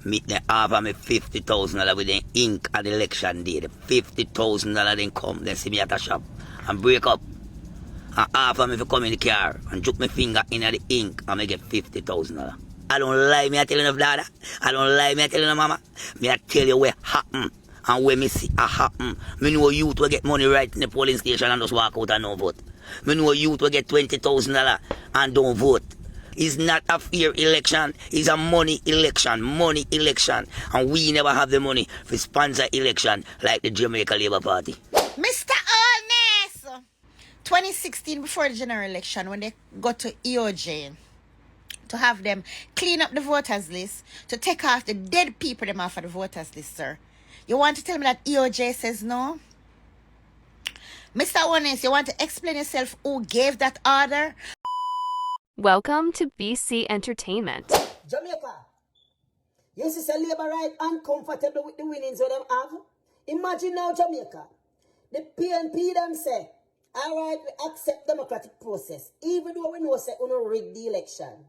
Me they offer me $50,000 with the ink at the election day. The $50,000 then come, then see me at a shop and break up. And offer me to come in the car and juke my finger in the ink and me get $50,000. I don't lie, me I tell you enough, Dada. I don't lie, me I tell you enough, Mama. Me I tell you where happen and where me see a happen. Me know youth will get money right in the polling station and just walk out and no vote. Me know youth will get $20,000 and don't vote. It's not a fair election. It's a money election. Money election. And we never have the money to sponsor election like the Jamaica Labour Party. Mr. Holness! 2016, before the general election, when they got to EOJ to have them clean up the voters list, to take off the dead people them off of the voters list, sir. You want to tell me that EOJ says no? Mr. Holness, you want to explain yourself who gave that order? Welcome to BC Entertainment. Jamaica, you see, say Labour right uncomfortable with the winnings that them have. Imagine now, Jamaica, the PNP them say, all right, we accept democratic process, even though we know say we don't rig the election.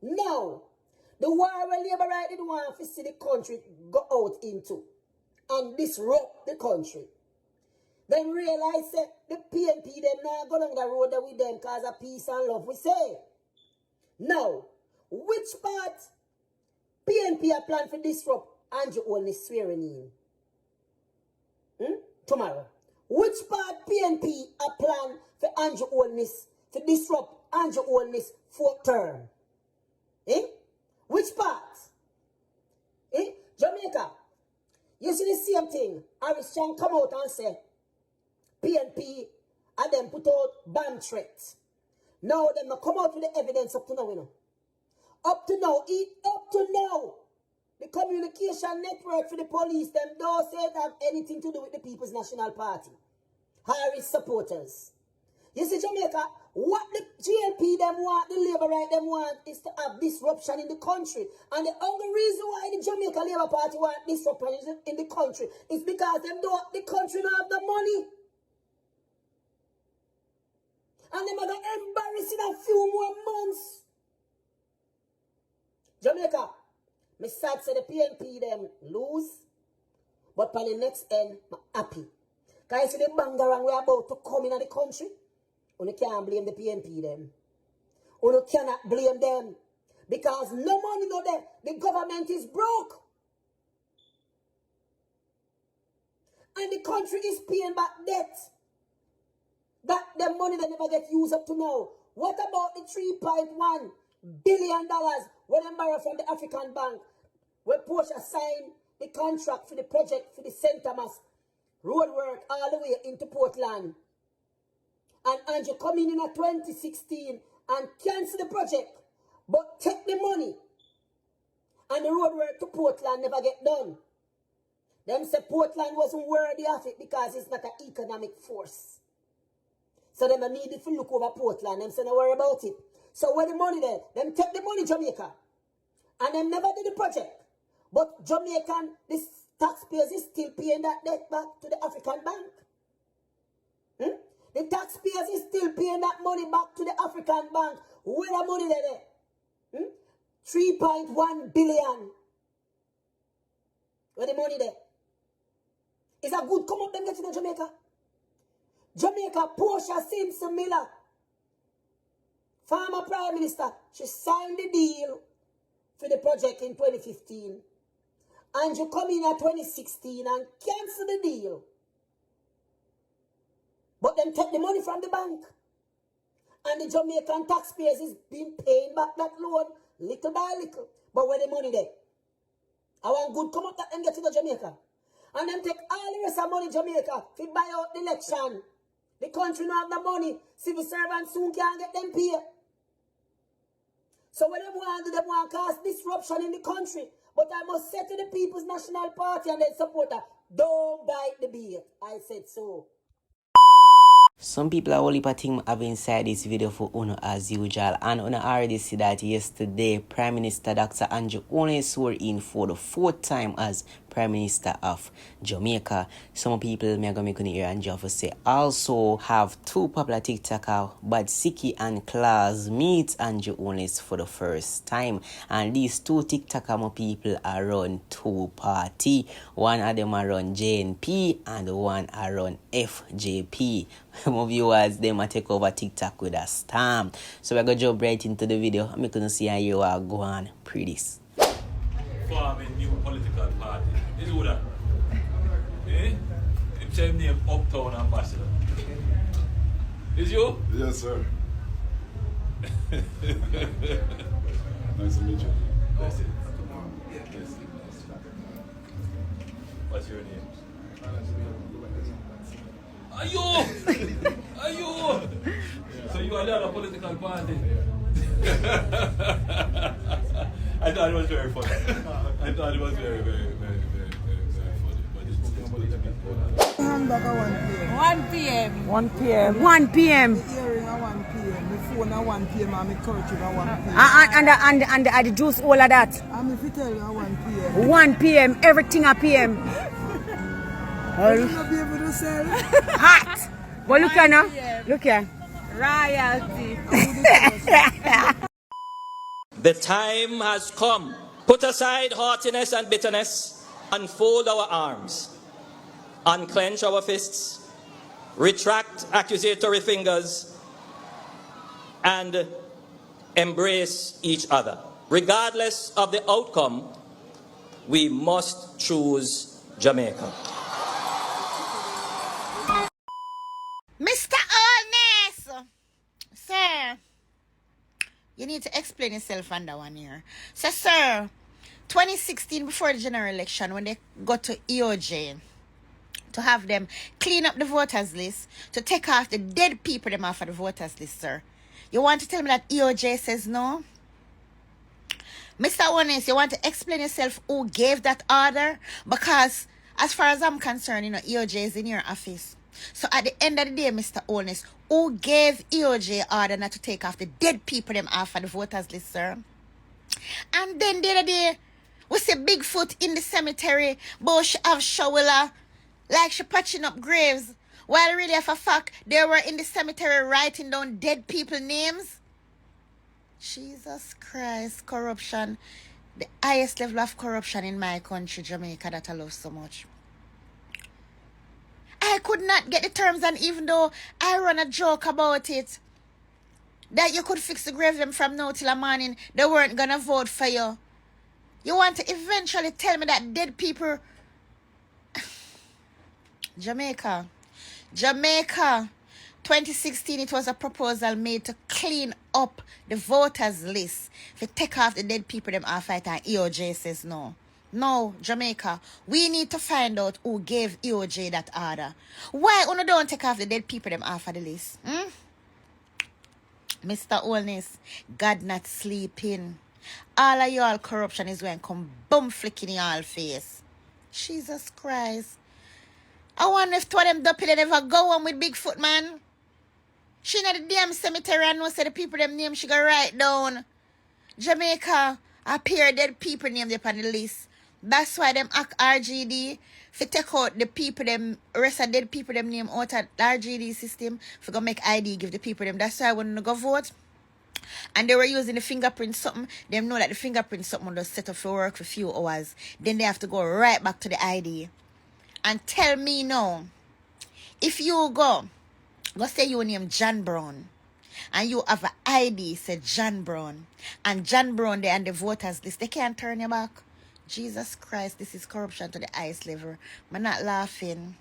Now, the war where Labour right didn't want to see the country go out into and disrupt the country. Then realize that the PNP them now go down the road with them because of peace and love, we say. Now, which part PNP are planned for disrupt Anju Holness swearing in? Tomorrow. Which part PNP are planned for Anju Holness to disrupt Anju Holness 4th term? Which part? Jamaica, you see the same thing. Harris Chan come out and say, PNP and them put out bomb threats. Now them come out with the evidence up to now, you know. Up to now, the communication network for the police, them don't say it have anything to do with the People's National Party. Harris supporters. You see, Jamaica, what the GLP them want, the Labour right them want, is to have disruption in the country. And the only reason why the Jamaica Labour Party want disruption in the country is because the country don't have the money. And they're going to embarrass in a few more months. Jamaica, me sad say the PNP them lose, but by the next end, I'm happy. Because you see the bangarang we're about to come in the country, you can't blame the PNP them. You cannot blame them. Because no money no there. The government is broke. And the country is paying back debt. That the money that never get used up to now. What about the $3.1 billion when they borrow from the African Bank? Where Porsche signed the contract for the project for the St. Thomas road work all the way into Portland. And Anju come in 2016 and cancel the project. But take the money. And the road work to Portland never get done. Them say Portland wasn't worthy of it because it's not an economic force. So them needed to look over Portland. Them say no worry about it. So where the money there? Them take the money, Jamaica. And them never did the project. But Jamaican, the taxpayers is still paying that debt back to the African Bank. The taxpayers is still paying that money back to the African Bank. Where the money there? 3.1 billion. Where the money there? Is a good come up them getting in Jamaica? Jamaica, Portia Simpson Miller, former Prime Minister, she signed the deal for the project in 2015. And you come in at 2016 and cancel the deal. But then take the money from the bank. And the Jamaican taxpayers is being paying back that loan little by little. But where the money there? I want good come up that and get to the Jamaica. And then take all the rest of money Jamaica to buy out the election. The country don't have the money. Civil servants soon can't get them paid. So what they want to do, they want to cause disruption in the country. But I must say to the People's National Party and their supporter, don't bite the bait. I said so. Some people are only thing have inside this video for Uno as usual, and Uno already see that yesterday Prime Minister Dr. Anju Holness swore in for the 4th time as Prime Minister of Jamaica. Some people may go make hear and Anju say also have two popular TikToker, Bad Siki and Claus meet Anju Holness for the first time. And these two TikToker people are run two party. One of them are run JNP and one are run FJP. More viewers, they might take over TikTok with a stamp. So we're gonna jump right into the video. I'm gonna see how you are going pretty. Form a new political party. You do that? Eh? It's same name Uptown Ambassador. Is you? Yes, sir. Nice to meet you. That's it. What's your name? Are you? So you are not a political party? I thought it was very funny. I thought it was very funny. But it's good to meet you. Hamburger 1 p.m. 1 p.m. 1 p.m. The earring at 1 p.m. The phone at 1 p.m. and my curtain at 1 p.m. And the juice, all of that. I'm if you tell you at 1 p.m. 1 p.m. Everything at p.m. You'll not be able to sell. Hot. But look here now. Look here. Royalty. The time has come. Put aside haughtiness and bitterness, unfold our arms, unclench our fists, retract accusatory fingers, and embrace each other. Regardless of the outcome, we must choose Jamaica. Mr. Holness! Sir, you need to explain yourself under one year. So, sir, 2016, before the general election, when they got to EOJ to have them clean up the voters list, to take off the dead people them off of the voters list, sir, you want to tell me that EOJ says no? Mr. Holness, you want to explain yourself who gave that order? Because as far as I'm concerned, EOJ is in your office. So at the end of the day, Mr. Holness, who gave EOJ order not to take off the dead people them off of the voters list, sir? And then the other day, we see Bigfoot in the cemetery, but she have shower like she patching up graves, while really for a fact they were in the cemetery writing down dead people names. Jesus Christ, corruption. The highest level of corruption in my country, Jamaica, that I love so much. I could not get the terms, and even though I run a joke about it, that you could fix the grave them from now till the morning, they weren't gonna vote for you. You want to eventually tell me that dead people... Jamaica, 2016, it was a proposal made to clean up the voters list. If you take off the dead people them off it, and EOJ says no. No, Jamaica, we need to find out who gave EOJ that order. Why you don't take off the dead people them off of the list? Mr. Holness, God not sleeping. All of y'all corruption is when come bum flicking in y'all face. Jesus Christ. I wonder if two of them duppy they never go on with Bigfoot, man. She in the damn cemetery and know say the people them name she go write down. Jamaica, appear dead people name they on the list. That's why them act RGD if take out the people them rest of dead people them name out of the RGD system for go make ID give the people them. That's why when they go vote and they were using the fingerprint something, them know that the fingerprint something just set up for work for a few hours. Then they have to go right back to the ID. And tell me now, if you go say your name John Brown and you have an ID said John Brown and John Brown there and the voters list, they can't turn you back. Jesus Christ, this is corruption to the highest level. I'm not laughing.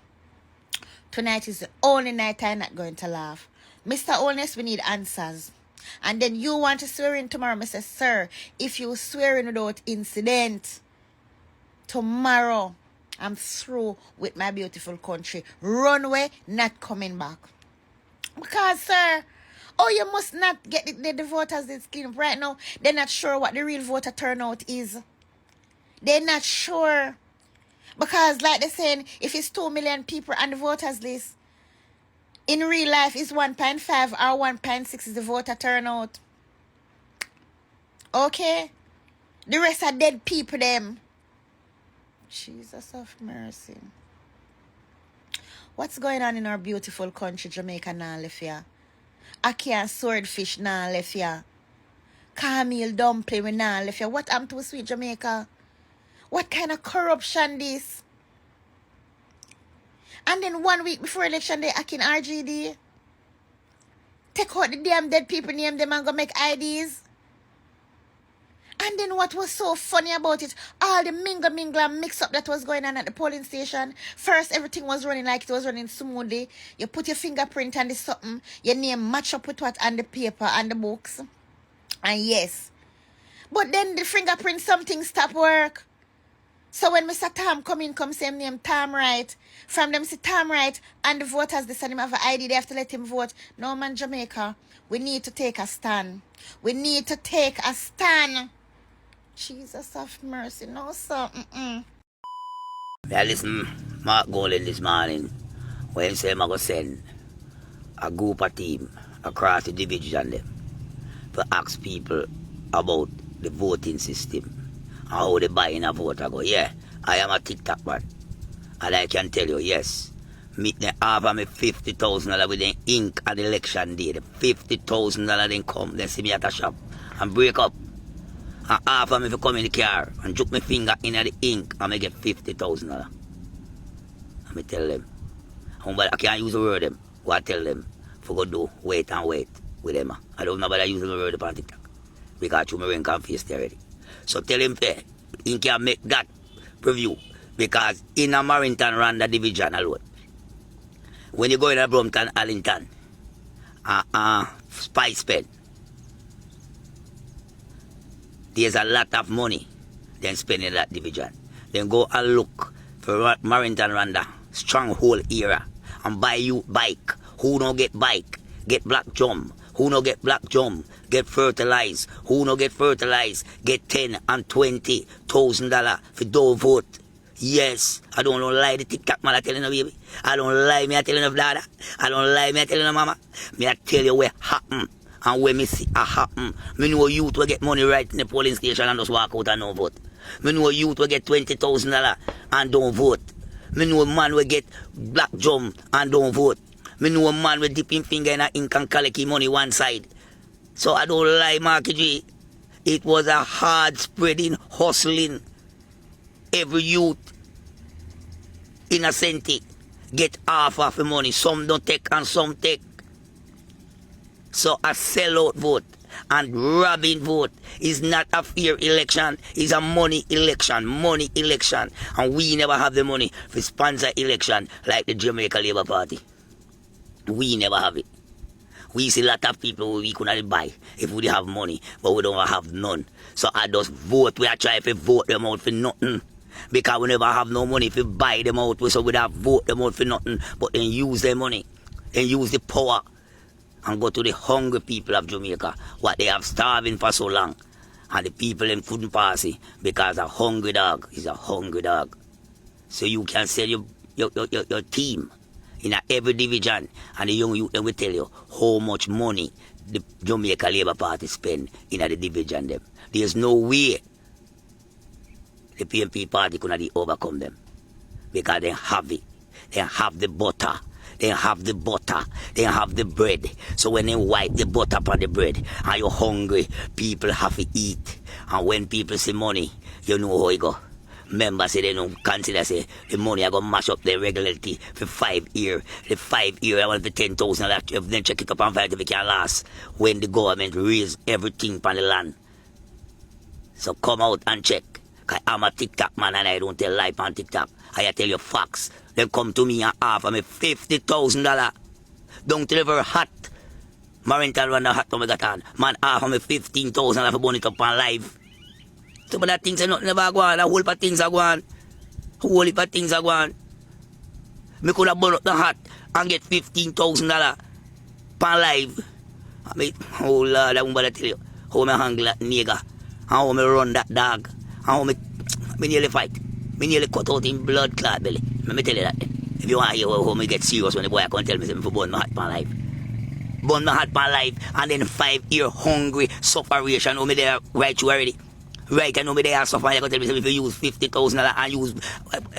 Tonight is the only night I'm not going to laugh. Mr. Holness, we need answers. And then you want to swear in tomorrow. I say, sir, if you swear in without incident, tomorrow I'm through with my beautiful country. Runway, not coming back. Because, sir, you must not get the voters that's clean up right now. They're not sure what the real voter turnout is. They're not sure. Because like they're saying, if it's 2 million people on the voters list, in real life it's 1.5 or 1.6 is the voter turnout. Okay? The rest are dead people them. Jesus of mercy. What's going on in our beautiful country, Jamaica, now left here? Aki and swordfish now left here. Camille dumpling we now left here. What happened to sweet Jamaica? What kind of corruption this? And then 1 week before election day, Aki in RGD. Take out the damn dead people, name them and go make IDs. And then what was so funny about it, all the mingle and mix up that was going on at the polling station. First, everything was running like it was running smoothly. You put your fingerprint on the something, your name match up with what on the paper and the books. And yes. But then the fingerprint something stop work. So when Mr. Tom come say him name Tom Wright. From them say Tom Wright and the voters they send him have an ID, they have to let him vote. No man, Jamaica, we need to take a stand. We need to take a stand. Jesus of mercy, no sir. Yeah, listen, Mark Golden this morning, when he said I'm going to send a group of team across the division them to ask people about the voting system and how they buy in a vote. I go, yeah, I am a TikTok man. And I can tell you, yes, me half of me $50,000 with the ink at the election day. The $50,000 then come, then see me at a shop and break up. And half of me if come in the car and juke my finger in the ink and I get $50,000. And I tell them, I can't use the word them. What I tell them, for go do, wait with them. I don't know about using the word upon TikTok. Because you me can face there already. So tell him fair, he can make that preview. Because in a Marrington Randa division alone, when you go in a Brompton, Allington, Spice Pen, there's a lot of money then spend in that division. Then go and look for Marrington Randa, stronghold era, and buy you bike. Who don't get bike, get black jump. Who no get black jump, get fertilized. Who no get fertilized, get $10,000 and $20,000 for don't vote. Yes, I don't lie the TikTok man I telling you, baby. I don't lie me I telling you, daughter. I don't lie me I telling you, mama. Me I tell you where happen. And when me see a happen, me know youth will get money right in the polling station and just walk out and no vote. Me know youth will get $20,000 and don't vote. Me know a man will get black jump and don't vote. Me know a man will dip him finger in a ink and collect his money one side. So I don't lie, Marky G. It was a hard spreading, hustling. Every youth innocent get half of the money. Some don't take and some take. So a sellout vote and robbing vote is not a fair election. It's a money election. Money election. And we never have the money for sponsor election like the Jamaica Labour Party. We never have it. We see a lot of people we couldn't buy if we have money, but we don't have none. So I just vote. We are trying to vote them out for nothing. Because we never have no money to buy them out. So we don't vote them out for nothing. But then use their money. Then use the power. And go to the hungry people of Jamaica. What they have starving for so long. And the people them couldn't pass it. Because a hungry dog is a hungry dog. So you can sell your team in every division, and the young youth will tell you how much money the Jamaica Labour Party spend in the division them. There's no way the PMP party could overcome them. Because they have it. They have the butter. They have the butter. They have the bread. So when they wipe the butter upon the bread and you're hungry, people have to eat. And when people see money, you know how it go. Members say they don't consider say the money I go mash up their regularity for 5 years. The 5 years I want for 10,000. Then check it up and find if it can last. When the government raise everything on the land. So come out and check. Cause I'm a TikTok man and I don't tell lie on TikTok. I tell you facts. Then come to me and offer me $50,000. Don't deliver hot. Marrington run the hot to me got on. Man offer me $15,000 for burn it up on live. Some of that things are not never going. A whole heap of things are going. A whole heap of things are going. Me could have burned up the hat and get $15,000 per live. I mean, oh Lord, I won't bother tell you how me handle that nigger. And how me run that dog. And how me nearly fight. Me nearly cut out in blood clot belly. Let me tell you that then. If you want to hear how me get serious when the boy can tell me something for burn my hat per live. Burn my hat per life and then 5 year hungry sufferation. How me there right you already. Right, I know me there suffer. You go tell me if you use $50,000 and use,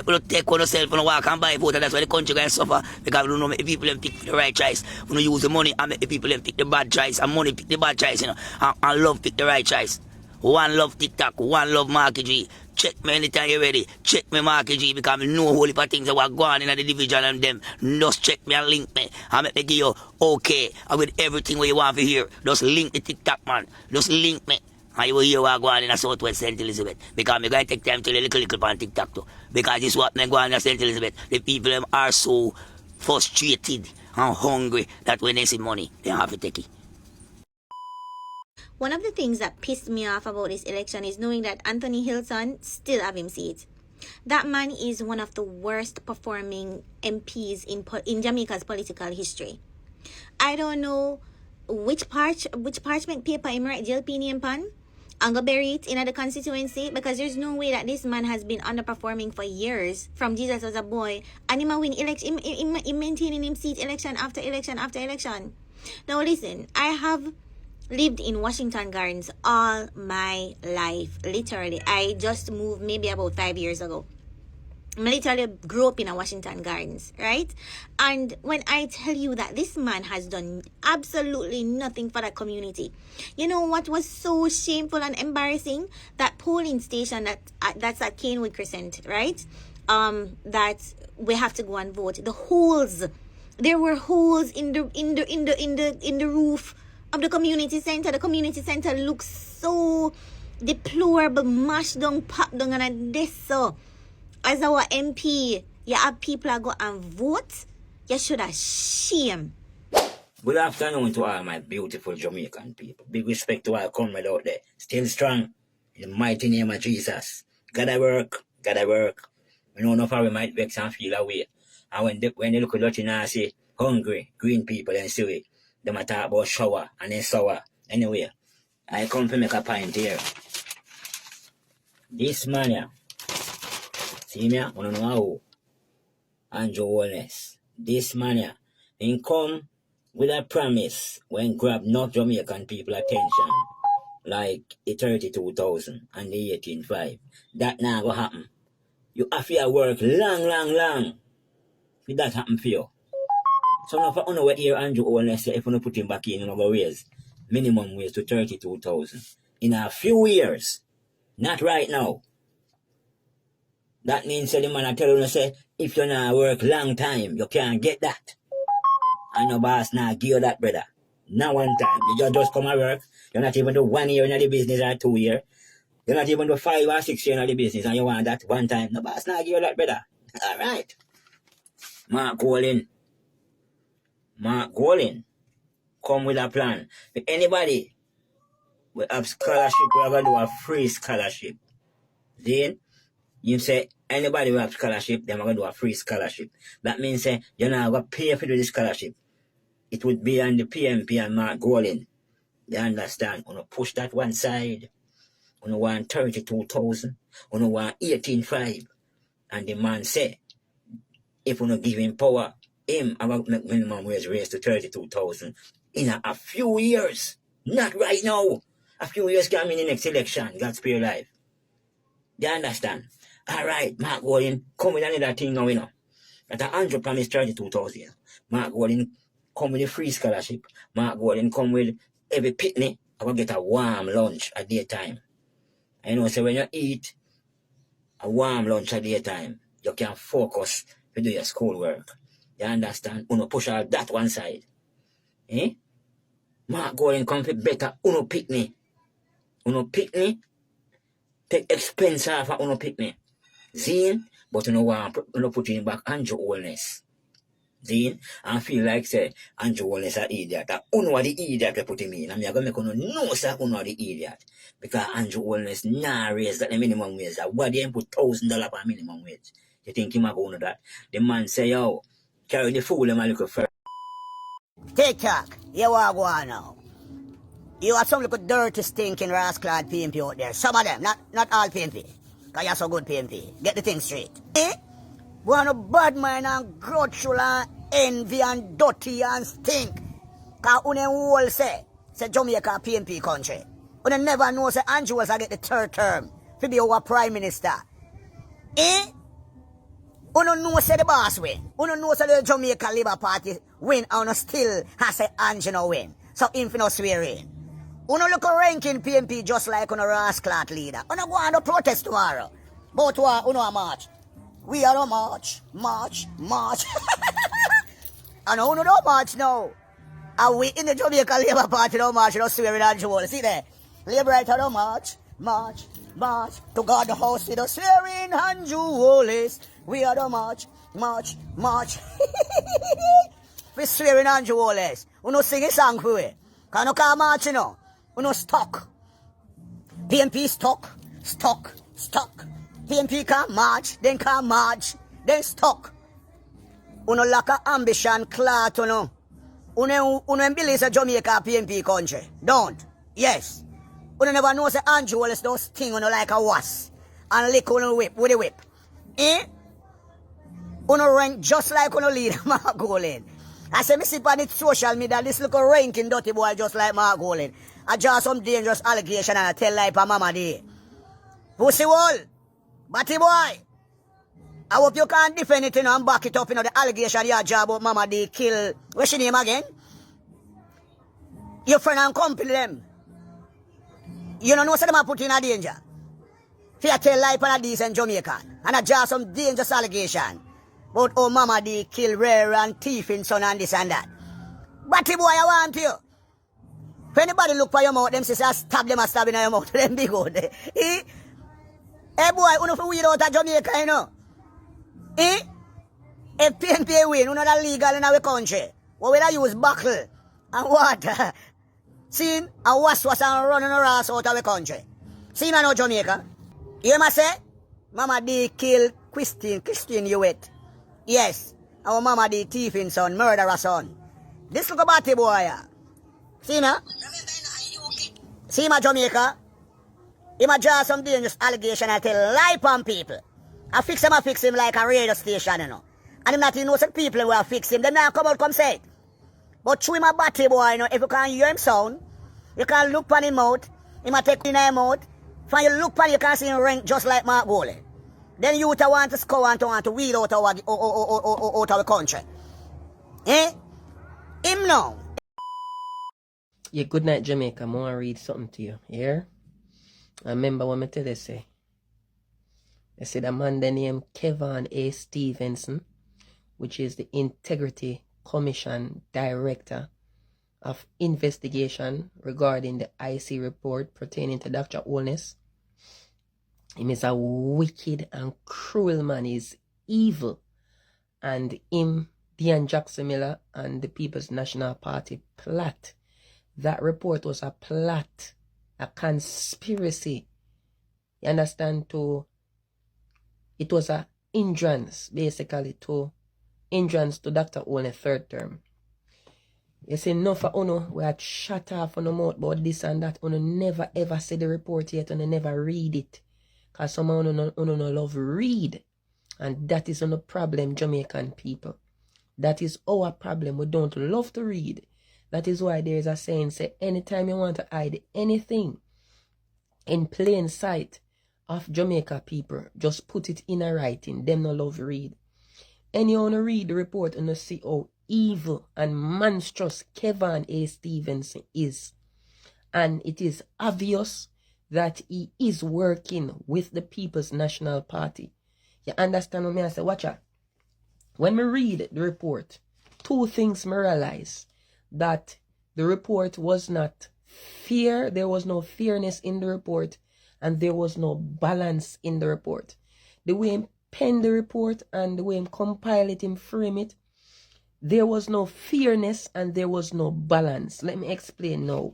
you take on yourself and walk and buy vote, and that's why the country guys suffer. Because we don't know make the people them pick the right choice. We don't use the money and make the people them pick the bad choice, and money pick the bad choice, you know. And love pick the right choice. One love TikTok, one love Marky G. Check me anytime you're ready. Check me Marky G because I know a whole heap of things that were going on in the division and them. Just check me and link me. And make me give you okay. And with everything what you want to hear. Just link the TikTok, man. Just link me. And you will hear what going on in the Southwest St. Elizabeth. Because I'm going to take time to little on TikTok too. Because this is what I'm going on in St. Elizabeth. The people them are so frustrated and hungry that when they see money, they have to take it. One of the things that pissed me off about this election is knowing that Anthony Hilton still have him seat. That man is one of the worst performing MPs in Jamaica's political history. I don't know which parchment paper him write JLP name pan and go bury it in the constituency, because there's no way that this man has been underperforming for years from Jesus as a boy, and him win election, him maintaining him seat election after election after election. Now listen, I have lived in Washington Gardens all my life. Literally, I just moved maybe about 5 years ago. I literally grew up in a Washington Gardens, right? And when I tell you that this man has done absolutely nothing for that community, you know what was so shameful and embarrassing? That polling station that's at Canewood Crescent, right? That we have to go and vote. The holes, there were holes in the roof of the community center. The community center looks so deplorable, mashed down, packed down, and this so. As our MP, you have people that go and vote, you should have shame. Good afternoon to all my beautiful Jamaican people. Big respect to all comrades out there. Still strong. In the mighty name of Jesus. Gotta work. Gotta work. We know enough how we might vex and feel away. And when they look at Dutch and say hungry, green people and see it, they might talk about shower and then sour. Anyway, I come to make a point here. This man here, see me, I don't know how. Anju Holness. This man here, he come with a promise when grab enough Jamaican people attention, like the 32,000 and the 18.5. That now go happen. You have to work long for that happen for you. So now if I know what here Anju Holness if you put him back in, you go raise minimum wage to 32,000 in a few years. Not right now. That means the man I tell you say if you not work long time, you can't get that. And no boss now give you that, brother. Not one time. You just come and work. You're not even do 1 year in the business or 2 years. You're not even do 5 or 6 years in the business and you want that one time. No boss now give you that, brother. Alright. Mark Golin. Come with a plan. If anybody will have scholarship, we're going to do a free scholarship. Then you say anybody will have scholarship, then we're going to do a free scholarship. That means you're not going to pay for the scholarship. It would be on the PMP and Mark Golin. You understand? We're going to push that one side. We're going to want 32,000. We're going to want 18.5. And the man say, if we're not give him power, him about make minimum wage raise to 32,000 in a few years. Not right now. A few years coming in the next election. God spare life. You understand? Alright, Mark Golin, come with another thing now, you know. That Anju promised 32,000. Mark Golin come with a free scholarship. Mark Golin come with every picnic. I will get a warm lunch at daytime. And you know, so when you eat a warm lunch at daytime, you can focus to do your schoolwork. You understand? Uno push out that one side. Eh? Mark Golin come for better uno picnic. Uno picnic, take expense off of uno picnic. Zine, but you know what, you put in back Anju Holness. Zine, I feel like say Anju Holness an idiot. That uno are the idiot they put him in. And I'm going to make uno know say uno are the idiot. Because Anju Holness nah raise that the minimum wage. That why they put $1,000 per minimum wage. You think him a go know that? The man say, yo, carry the fool him a little first. TikTok, you are going now. You have some little dirty, stinking, rascal PMP out there. Some of them, not all PMP. Because you're so good PMP. Get the thing straight. Eh? Want a bad mind and grudgeful and envy and dirty and stink. Because when all say Jamaica PMP country. You never know say Anju was get the third term to be our prime minister. Eh? You know say the boss win. You know say the Jamaica Labour Party win and still has say Anju no win. So him no swear in. You know look a ranking PMP just like on a rascal leader. You know go on to protest tomorrow. But you know a march. We are on march. I know you don't march now. And we in the Jamaica Labour Party don't march, don't swear in Anju Holness. See there? Labour right don't march. To God the house, we don't swear in Anju Holness. We are the march. We swear in Anju Holness. We don't sing a song for it. Because you can't march, you know. We don't stuck. PMP stuck. PMP can't march, then stuck. You know lack of ambition, clat, you know. You believe Jamaica PMP country. Don't. Yes. You never know say Anju Holness don't sting on like a wasp and lick on a whip with a whip. Eh? You rank just like on a leader, Mark Golin. I say me see on the social media this little ranking dirty boy just like Mark Golin. I draw some dangerous allegation and I tell lie for Mama D. Pussy wall. Batty boy. I hope you can't defend it and back it up the allegation you draw about Mama D kill. What's your name again? Your friend and company them. You don't know say them a put you in a danger. If you tell lie on a decent Jamaican and I draw some dangerous allegation about oh Mama D kill rare and thief in son and this and that. Batty boy I want you. If anybody look for your mouth, them say stab them and stab in your mouth, them be good. Eh? Hey boy, you know for weed out of Jamaica, you know. Eh? If PNP win, you know that legal in our country. What will I use buckle and water? See, and was and running around out of our country. See, man, no Jamaica. You must say, Mama D kill Christine Hewitt. Yes, our Mama D thieving son, murderer son. This look about the boy. See, na? See, my Jamaica. He might draw some dangerous allegation and tell lie on people. I fix him like a radio station, you know. And him not innocent people who will fix him. Them now come out, come say it. But through my batty boy, you know, if you can hear him sound, you can look on him out, he might take in him out. When you look on you can see him rank just like Mark Golin. Then you want to score and want to weed out our country. Eh? Him now. Yeah, good night, Jamaica. I want to read something to you. Here. I remember what I tell you say. They said a man named Kevin A. Stevenson, which is the Integrity Commission Director of Investigation regarding the IC report pertaining to Dr. Holness. Him is a wicked and cruel man. He's evil. And him, Dean Jackson Miller, and the People's National Party plot. That report was a plot, a conspiracy. You understand? It was a hindrance, basically, hindrance to Dr. Holness' third term. You see, enough for Uno, we had shut off on the mouth about this and that. Uno never ever see the report yet, Uno never read it. Because some Uno no love read. And that is the problem, Jamaican people. That is our problem. We don't love to read. That is why there is a saying, say, anytime you want to hide anything in plain sight of Jamaica people, just put it in a writing. Them no love read. Anyone read the report and see how evil and monstrous Kevin A. Stevenson is. And it is obvious that he is working with the People's National Party. You understand what I say? Watch out. When we read the report, two things me realize. That the report was not fair. There was no fairness in the report. And there was no balance in the report. The way he penned the report and the way he compiled it and frame it, there was no fairness and there was no balance. Let me explain now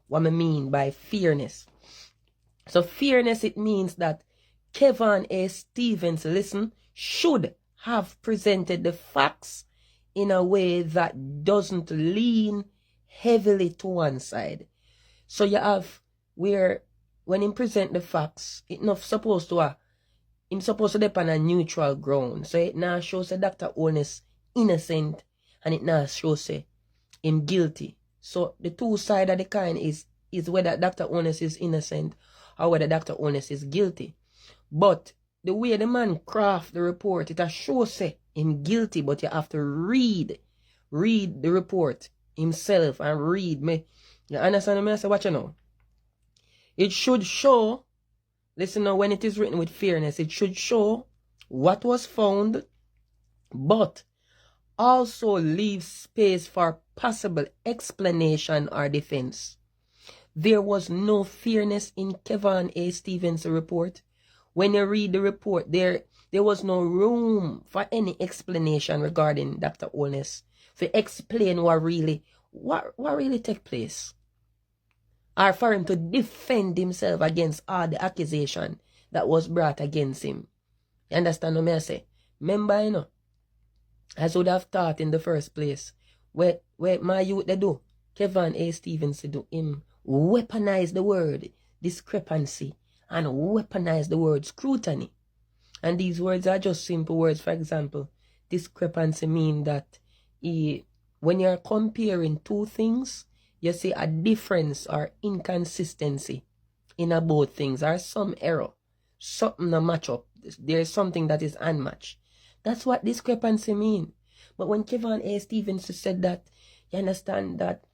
what I mean by fairness. So fairness, it means that Kevin A. Stevens, listen, should have presented the facts in a way that doesn't lean heavily to one side. So you have where when him present the facts, it not supposed to him supposed to depend on a neutral ground. So it now shows that Dr. Holness innocent and it now shows him guilty. So the two sides of the coin is is whether Dr. Holness is innocent or whether Dr. Holness is guilty. But the way the man craft the report, it a show say him guilty, but you have to read the report himself and read me. You understand me? I say, watch you know. It should show, listen now, when it is written with fairness, it should show what was found, but also leave space for possible explanation or defense. There was no fairness in Kevin A. Stevens' report. When you read the report, there was no room for any explanation regarding Dr. Holness to explain what really took place, or for him to defend himself against all the accusation that was brought against him. You understand what I say? Remember, you know, as I would have thought in the first place, where my youth they do, Kevin A. Stevens do him weaponize the word discrepancy and weaponize the word scrutiny. And these words are just simple words. For example, discrepancy mean that when you're comparing two things, you see a difference or inconsistency in both things, or some error, something to match up. There's something that is unmatched. That's what discrepancy mean. But when Kevin A. Stevens said that, you understand that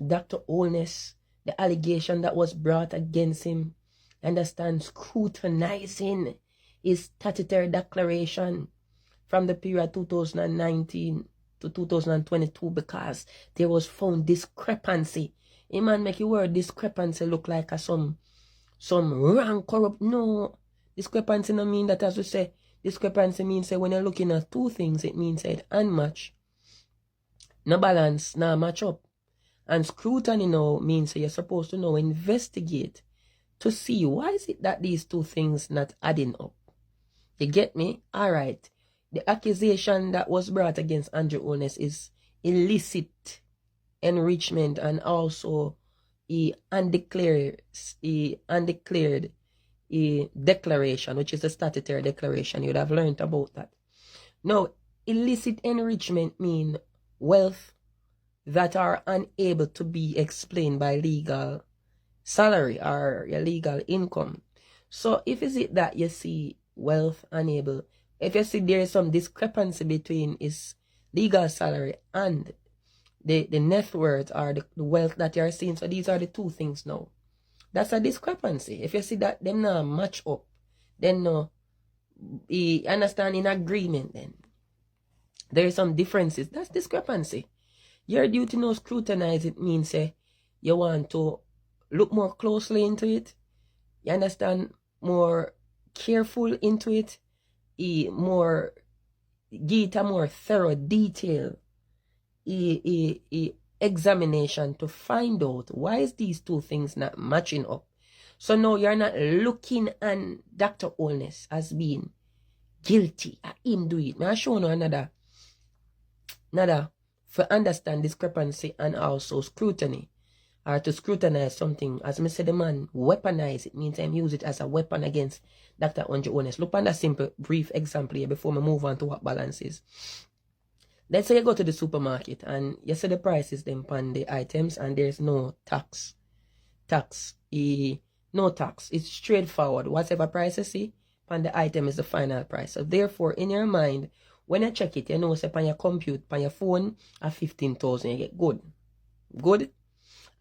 Dr. Holness, the allegation that was brought against him, understand scrutinizing his statutory declaration from the period 2019 to 2022 because there was found discrepancy. A man make your word discrepancy look like some wrong corrupt. No, discrepancy no mean that, as we say, discrepancy means say when you're looking at two things, it means it unmatch, no balance, no match up. And scrutiny now means you're supposed to know investigate to see why is it that these two things not adding up. You get me? All right. The accusation that was brought against Anju Holness is illicit enrichment and also a undeclared declaration, which is a statutory declaration. You'd have learned about that. Now, illicit enrichment mean wealth that are unable to be explained by legal salary or your legal income. So if is it that you see wealth unable, if you see there is some discrepancy between his legal salary and the net worth or the wealth that you're seeing, so these are the two things now. That's a discrepancy. If you see that them not match up, then no, you understand in agreement then. There is some differences. That's discrepancy. Your duty now scrutinize it means you want to look more closely into it. You understand? More careful into it. More give it a more thorough detail examination to find out why is these two things not matching up. So now you're not looking at Dr. Holness as being guilty at him do it. I'll show you another for understand discrepancy and also scrutiny, or to scrutinize something. As I said, the man weaponize it means I'm use it as a weapon against Dr. Anju Holness. Look at that simple brief example here before we move on to what balance is. Let's say you go to the supermarket and you see the prices them on the items and there's no tax. No tax. It's straightforward. Whatever price you see on the item is the final price. So therefore, in your mind, when you check it, you know, say on your computer, on your phone, at 15,000, you get good. Good?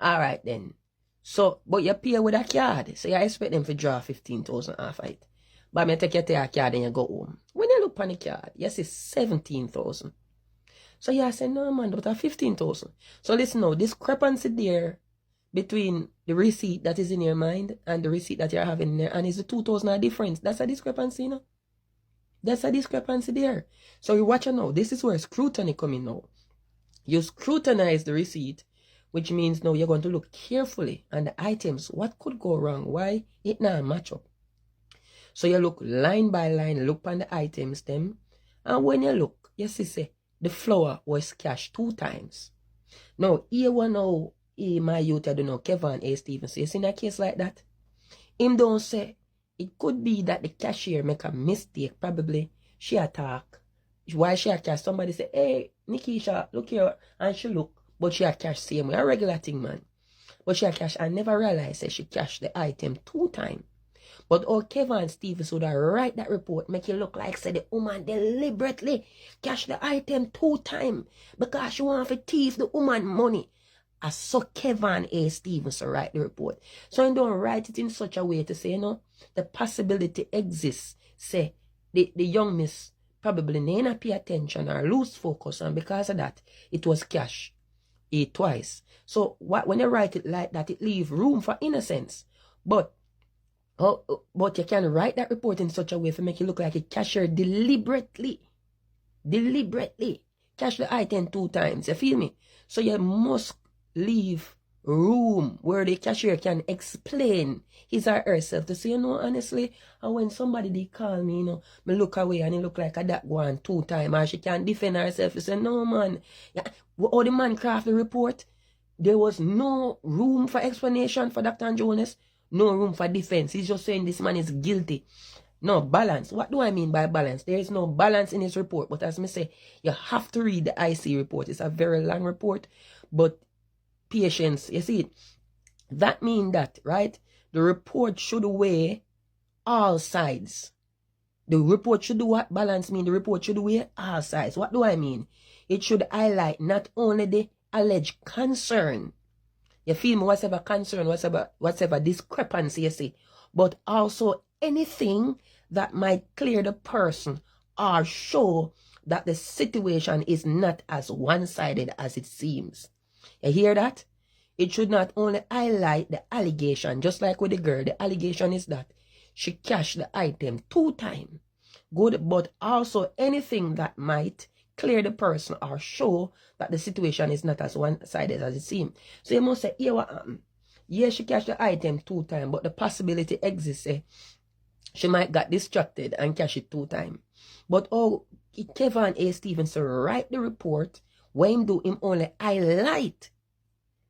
Alright then. So, but you pay with a card. So you expect them to draw 15,000 off it. But you take your card and you go home. When you look on the card, you see 17,000. So you say, no man, but 15,000. So listen now, discrepancy there between the receipt that is in your mind and the receipt that you're having there, and is the 2,000 difference. That's a discrepancy, you know? That's a discrepancy there. So you watch it now. This is where scrutiny come in now. You scrutinize the receipt, which means now you're going to look carefully on the items. What could go wrong? Why it not match up? So you look line by line, look on the items them. And when you look, you see say, the flour was cashed 2 times. Now, here one now, my youth, I don't know, Kevin A. Stevens, you see in a case like that? Him don't say, it could be that the cashier make a mistake. Probably she attack. While she a cash, somebody say, hey, Nikisha, look here. And she look, but she a cash same way. A regular thing, man. But she cash, I never realized that she cashed the item 2 times. But Kevin Stevens would have write that report, make it look like say the woman deliberately cash the item 2 times because she want to thief the woman money. I saw Kevin A. Stevens write the report. So I don't write it in such a way to say, the possibility exists. Say, the young miss probably didn't pay attention or lose focus, and because of that, it was cash twice. So when you write it like that, it leaves room for innocence. But you can write that report in such a way to make it look like a cashier deliberately cash the item 2 times. You feel me? So you must leave room where the cashier can explain his or herself to say, honestly, and when somebody they call me, me look away and it look like that one 2 times, or she can defend herself and say, no man, how the man craft the report, there was no room for explanation for Dr. Holness, no room for defense. He's just saying this man is guilty. No balance. What do I mean by balance? There is no balance in his report. But as I say, you have to read the IC report. It's a very long report, but patience, you see it. That means that, right? The report should weigh all sides. The report should do what balance mean? The report should weigh all sides. What do I mean? It should highlight not only the alleged concern, you feel me, whatever concern, whatever discrepancy, you see, but also anything that might clear the person or show that the situation is not as one-sided as it seems. You hear that? It should not only highlight the allegation, just like with the girl, the allegation is that she cashed the item 2 times. Good, but also anything that might clear the person or show that the situation is not as one-sided as it seems. So you must say, here what happened? Yes, she cashed the item 2 times, but the possibility exists, she might got distracted and cash it 2 times. But Kevin A. Stevens write the report, when do him only highlight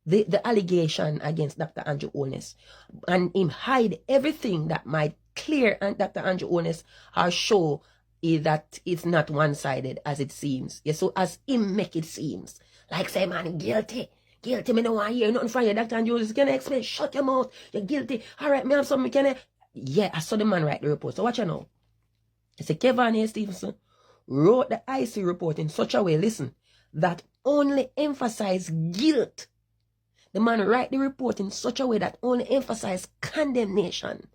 the allegation against Dr. Anju Holness, and him hide everything that might clear and Dr. Anju Holness or show that it's not one-sided as it seems. Yeah, so as him make it seems. Like say, man, guilty, me no want to hear nothing from you, Dr. Anju Holness. Can I explain? Shut your mouth, you're guilty. Alright, me have something, can I? Yeah, I saw the man write the report. So watch you know. It's a Kevin A. Stevenson wrote the IC report in such a way, listen, that only emphasize guilt. The man write the report in such a way that only emphasize condemnation.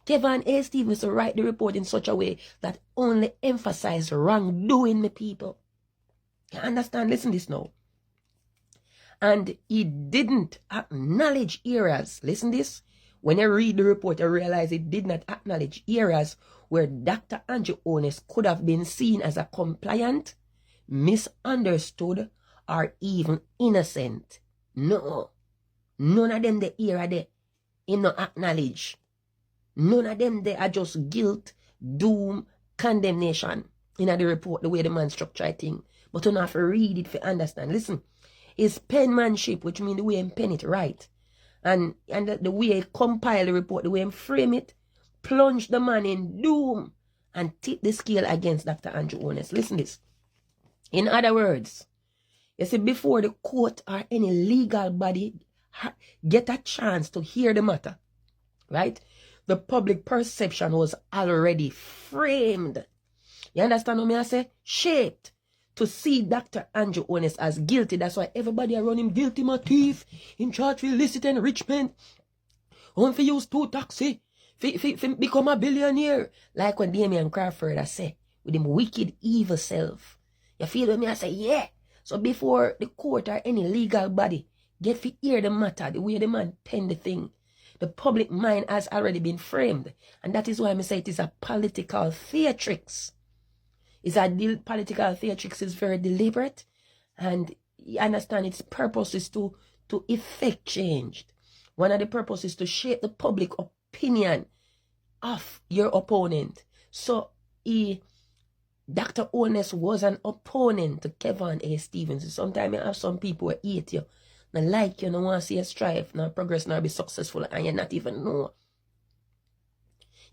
Kevin A. Stevenson write the report in such a way that only emphasize wrongdoing, my people. You understand? Listen this now. And he didn't acknowledge errors. Listen this. When you read the report, you realize it did not acknowledge errors where Dr. Anju Holness could have been seen as a compliant, misunderstood, or even innocent. No. None of them the error there. He no acknowledge. None of them they are just guilt, doom, condemnation. In the report, the way the man structure thing. But you don't have to read it to understand. Listen, it's penmanship, which means the way he pen it right. And the way he compile the report, the way he frame it, plunge the man in doom and tip the scale against Dr. Anju Holness. Listen this. In other words, you see, before the court or any legal body get a chance to hear the matter, right? The public perception was already framed. You understand what I say? Shaped to see Dr. Anju Holness as guilty. That's why everybody around him guilty, my thief, in charge for illicit enrichment. Want to use 2 taxi, become a billionaire. Like when Damian Crawford I say, with him wicked, evil self. You feel me? I say, yeah. So before the court or any legal body get to hear the matter, the way the man pen the thing, the public mind has already been framed. And that is why I say it is a political theatrics. Political theatrics is very deliberate. And you understand its purpose is to effect change. One of the purposes is to shape the public opinion of your opponent. So Dr. Holness was an opponent to Kevin A. Stevens. Sometimes you have some people who hate you, not like you, don't want to see you strive, not progress, not be successful, and you not even know.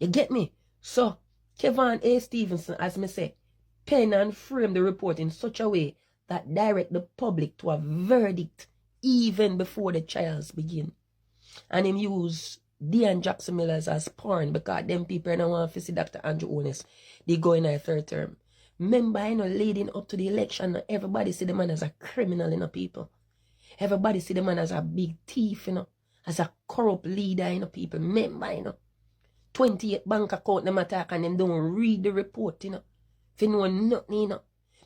You get me? So, Kevin A. Stevenson, as me say, pen and frame the report in such a way that direct the public to a verdict even before the trials begin. And him use Dean Jackson Millers as porn because them people don't want to see Dr. Anju Holness. They go in a third term. Remember, leading up to the election, everybody see the man as a criminal, people. Everybody see the man as a big thief, as a corrupt leader, people. Remember, 28 bank account them attack and them don't read the report, If you know nothing,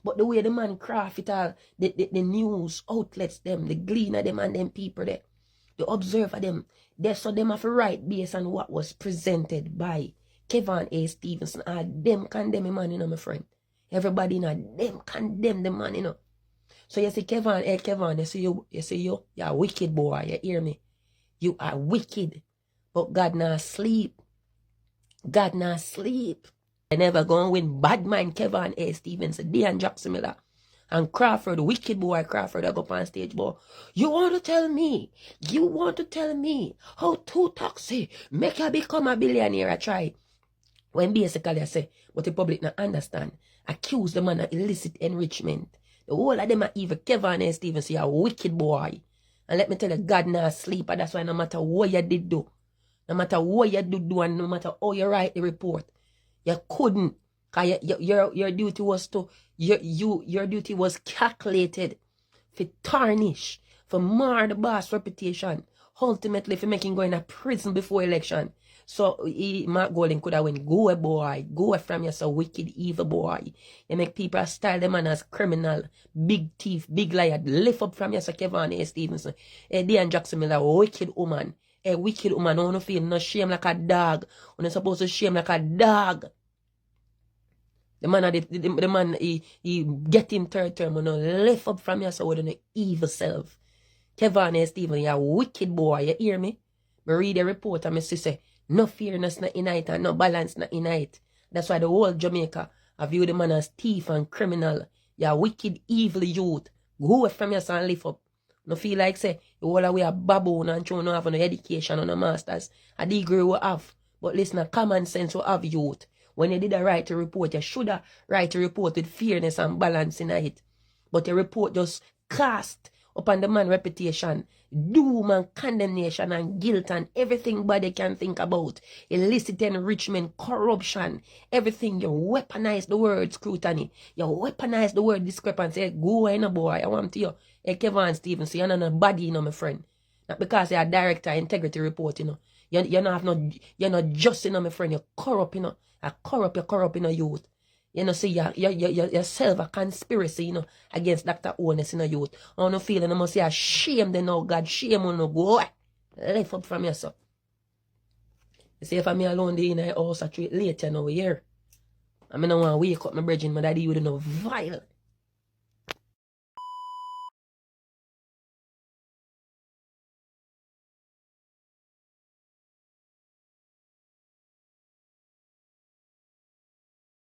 But the way the man craft it all, the news outlets them, the gleaner them and them people there, the observer them, they saw them have a right based on what was presented by Kevin A. Stevenson. And them condemn man, my friend. Everybody them condemn the man, So you see Kevin, you say you're a wicked boy, you hear me? You are wicked. But God not sleep. God not sleep. They never gonna win bad mind Kevin A. Stevenson, Dean Jackson Miller, and Crawford, wicked boy Crawford, I go up on stage, boy. You want to tell me how Two Toxic make you become a billionaire? I try. When basically I say, but the public not understand. Accuse the man of illicit enrichment. The whole of them are evil. Kevin A. Stevenson, you a wicked boy. And let me tell you, God not sleep, and that's why no matter what you did do, no matter what you do, and no matter how you write the report, you couldn't. Cause your duty was to your duty was calculated for tarnish, for mar the boss reputation, ultimately for making go in a prison before election. So Mark Golding could have went, go away boy, go away from you, so wicked evil boy. You make people style them man as criminal, big thief, big liar, lift up from you, so Kevin A. Stevenson, Dean Jackson Miller, wicked woman. A wicked woman, I don't feel no shame like a dog. When you're supposed to shame like a dog. The man, he get him third term, and lift up from you, so with an evil self. Kevin A. Stevenson, you're a wicked boy, you hear me? I read the report and I say, no fairness not in it and no balance not in it. That's why the whole Jamaica have viewed the man as thief and criminal. You're a wicked, evil youth. Go away from your son, lift up. No feel like say, you all away a baboon and you no have no education or no masters. A degree we have. But listen, common sense we have youth. When you did a right to report, you should have right to report with fairness and balance in it. But your report just cast upon the man's reputation, doom and condemnation and guilt and everything body can think about. Illicit enrichment, corruption, everything. You weaponize the word scrutiny. You weaponize the word discrepancy. Go away, no boy. I want to you. Hey, Kevin Stevenson, you're not a body, my friend. Not because you're a director integrity report, You're not just, my friend. You're corrupt, You're corrupt, youth. See, yourself a conspiracy, against Dr. Holness, youth. I don't feel, I must say, ashamed, God, shame on no go. Lift up from yourself. You see, if I'm alone in the house, I treat later, here. I don't want to wake up my brethren, my daddy, you know, vile.